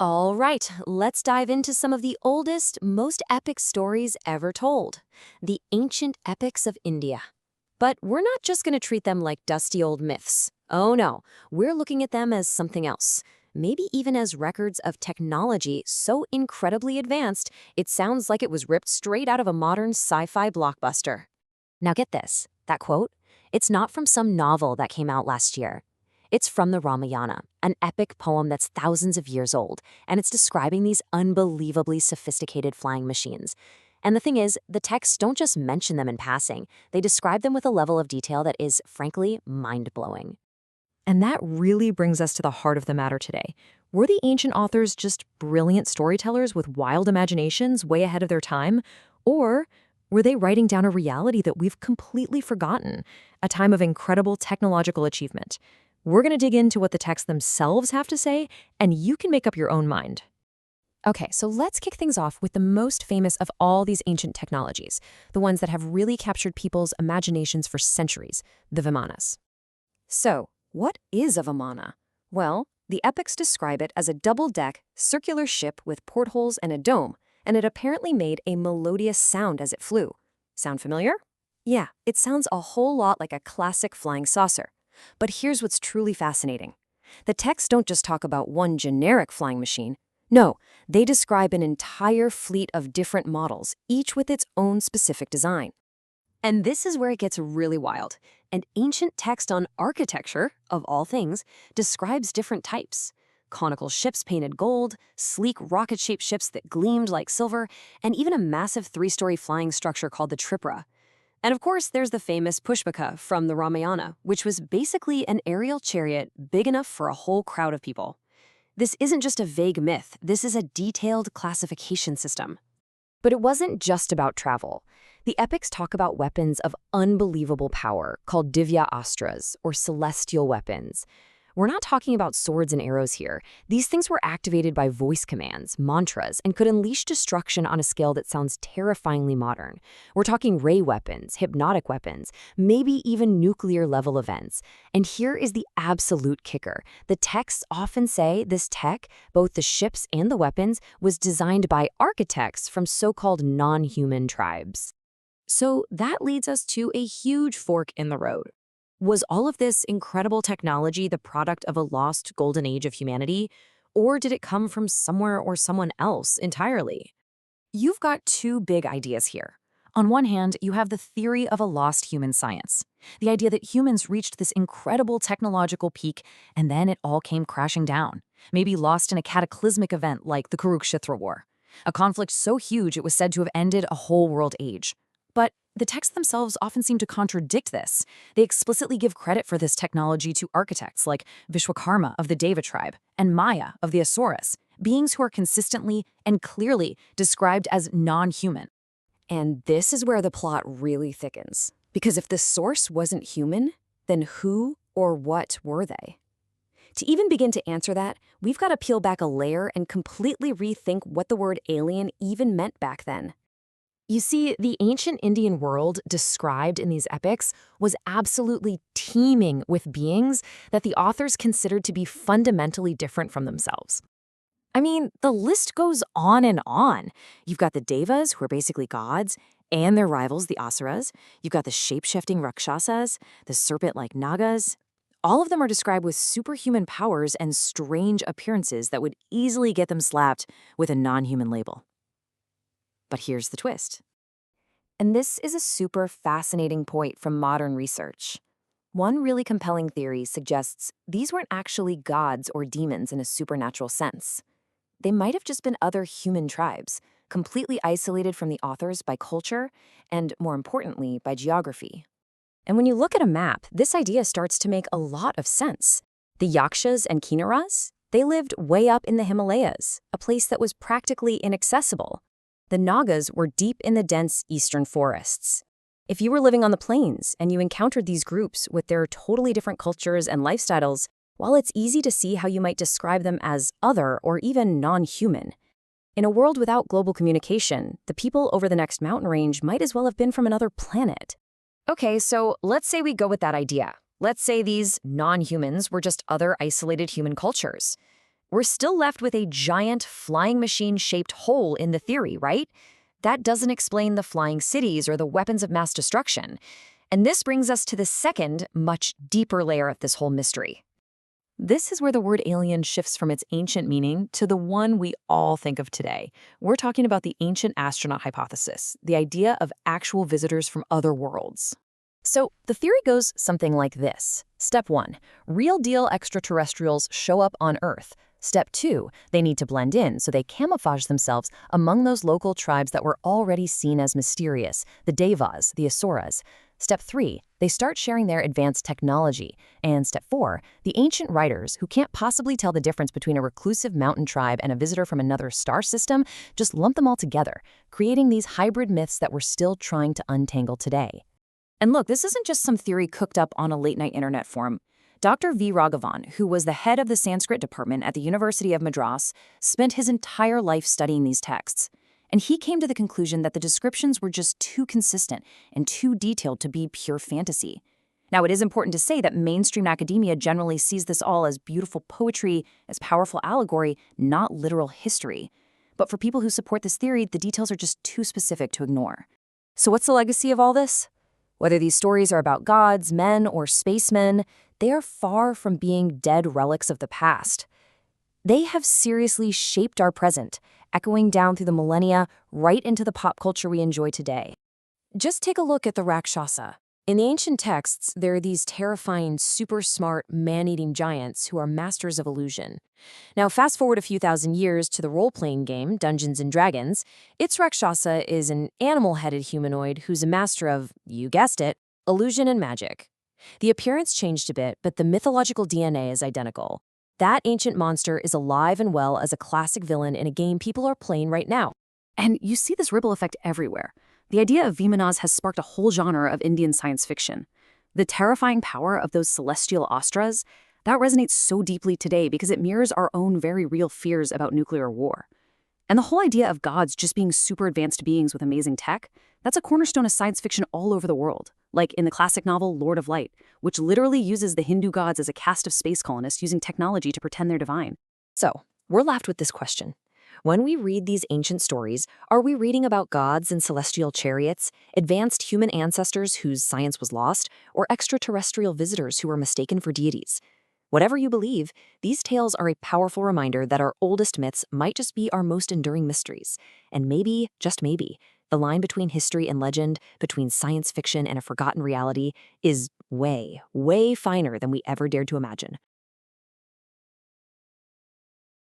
All right, let's dive into some of the oldest, most epic stories ever told. The ancient epics of India. But we're not just going to treat them like dusty old myths. Oh no, we're looking at them as something else. Maybe even as records of technology so incredibly advanced, it sounds like it was ripped straight out of a modern sci-fi blockbuster. Now get this, that quote, it's not from some novel that came out last year. It's from the Ramayana, an epic poem that's thousands of years old, and it's describing these unbelievably sophisticated flying machines. And the thing is, the texts don't just mention them in passing, they describe them with a level of detail that is, frankly, mind-blowing. And that really brings us to the heart of the matter today. Were the ancient authors just brilliant storytellers with wild imaginations way ahead of their time? Or were they writing down a reality that we've completely forgotten, a time of incredible technological achievement? We're going to dig into what the texts themselves have to say, and you can make up your own mind. Okay, so let's kick things off with the most famous of all these ancient technologies, the ones that have really captured people's imaginations for centuries, the Vimanas. So, what is a Vimana? Well, the epics describe it as a double-deck, circular ship with portholes and a dome, and it apparently made a melodious sound as it flew. Sound familiar? Yeah, it sounds a whole lot like a classic flying saucer. But here's what's truly fascinating. The texts don't just talk about one generic flying machine. No, they describe an entire fleet of different models, each with its own specific design. And this is where it gets really wild. An ancient text on architecture, of all things, describes different types. Conical ships painted gold, sleek rocket-shaped ships that gleamed like silver, and even a massive three-story flying structure called the Tripura. And of course, there's the famous Pushpaka from the Ramayana, which was basically an aerial chariot big enough for a whole crowd of people. This isn't just a vague myth, this is a detailed classification system. But it wasn't just about travel. The epics talk about weapons of unbelievable power called Divya Astras, or celestial weapons. We're not talking about swords and arrows here. These things were activated by voice commands, mantras, and could unleash destruction on a scale that sounds terrifyingly modern. We're talking ray weapons, hypnotic weapons, maybe even nuclear-level events. And here is the absolute kicker. The texts often say this tech, both the ships and the weapons, was designed by architects from so-called non-human tribes. So that leads us to a huge fork in the road. Was all of this incredible technology the product of a lost golden age of humanity, or did it come from somewhere or someone else entirely? You've got two big ideas here. On one hand, you have the theory of a lost human science, the idea that humans reached this incredible technological peak and then it all came crashing down, maybe lost in a cataclysmic event like the Kurukshetra War, a conflict so huge it was said to have ended a whole world age. But the texts themselves often seem to contradict this. They explicitly give credit for this technology to architects like Vishwakarma of the Deva tribe and Maya of the Asuras, beings who are consistently and clearly described as non-human. And this is where the plot really thickens. Because if the source wasn't human, then who or what were they? To even begin to answer that, we've got to peel back a layer and completely rethink what the word alien even meant back then. You see, the ancient Indian world described in these epics was absolutely teeming with beings that the authors considered to be fundamentally different from themselves. I mean, the list goes on and on. You've got the Devas, who are basically gods, and their rivals, the Asuras. You've got the shape-shifting Rakshasas, the serpent-like Nagas. All of them are described with superhuman powers and strange appearances that would easily get them slapped with a non-human label. But here's the twist. And this is a super fascinating point from modern research. One really compelling theory suggests these weren't actually gods or demons in a supernatural sense. They might have just been other human tribes, completely isolated from the authors by culture and, more importantly, by geography. And when you look at a map, this idea starts to make a lot of sense. The Yakshas and Kinnaras, they lived way up in the Himalayas, a place that was practically inaccessible. The Nagas were deep in the dense eastern forests. If you were living on the plains and you encountered these groups with their totally different cultures and lifestyles, while it's easy to see how you might describe them as other or even non-human, in a world without global communication, the people over the next mountain range might as well have been from another planet. Okay, so let's say we go with that idea. Let's say these non-humans were just other isolated human cultures. we're still left with a giant flying machine-shaped hole in the theory, right? That doesn't explain the flying cities or the weapons of mass destruction. And this brings us to the second, much deeper layer of this whole mystery. This is where the word alien shifts from its ancient meaning to the one we all think of today. We're talking about the ancient astronaut hypothesis, the idea of actual visitors from other worlds. So the theory goes something like this. Step 1, real deal extraterrestrials show up on Earth. Step 2, they need to blend in, so they camouflage themselves among those local tribes that were already seen as mysterious, the Devas, the Asuras. Step 3, they start sharing their advanced technology. And step 4, the ancient writers, who can't possibly tell the difference between a reclusive mountain tribe and a visitor from another star system, just lump them all together, creating these hybrid myths that we're still trying to untangle today. And look, this isn't just some theory cooked up on a late-night internet forum. Dr. V. Raghavan, who was the head of the Sanskrit department at the University of Madras, spent his entire life studying these texts. And he came to the conclusion that the descriptions were just too consistent and too detailed to be pure fantasy. Now, it is important to say that mainstream academia generally sees this all as beautiful poetry, as powerful allegory, not literal history. But for people who support this theory, the details are just too specific to ignore. So what's the legacy of all this? Whether these stories are about gods, men, or spacemen, they are far from being dead relics of the past. They have seriously shaped our present, echoing down through the millennia right into the pop culture we enjoy today. Just take a look at the Rakshasa. In the ancient texts, there are these terrifying, super smart, man-eating giants who are masters of illusion. Now, fast forward a few thousand years to the role-playing game, Dungeons & Dragons, its Rakshasa is an animal-headed humanoid who's a master of, you guessed it, illusion and magic. The appearance changed a bit, but the mythological DNA is identical. That ancient monster is alive and well as a classic villain in a game people are playing right now. And you see this ripple effect everywhere. The idea of Vimanas has sparked a whole genre of Indian science fiction. The terrifying power of those celestial astras, that resonates so deeply today because it mirrors our own very real fears about nuclear war. And the whole idea of gods just being super advanced beings with amazing tech, that's a cornerstone of science fiction all over the world, like in the classic novel Lord of Light, which literally uses the Hindu gods as a caste of space colonists using technology to pretend they're divine. So, we're left with this question. When we read these ancient stories, are we reading about gods and celestial chariots, advanced human ancestors whose science was lost, or extraterrestrial visitors who were mistaken for deities? Whatever you believe, these tales are a powerful reminder that our oldest myths might just be our most enduring mysteries. And maybe, just maybe, the line between history and legend, between science fiction and a forgotten reality, is way, way finer than we ever dared to imagine.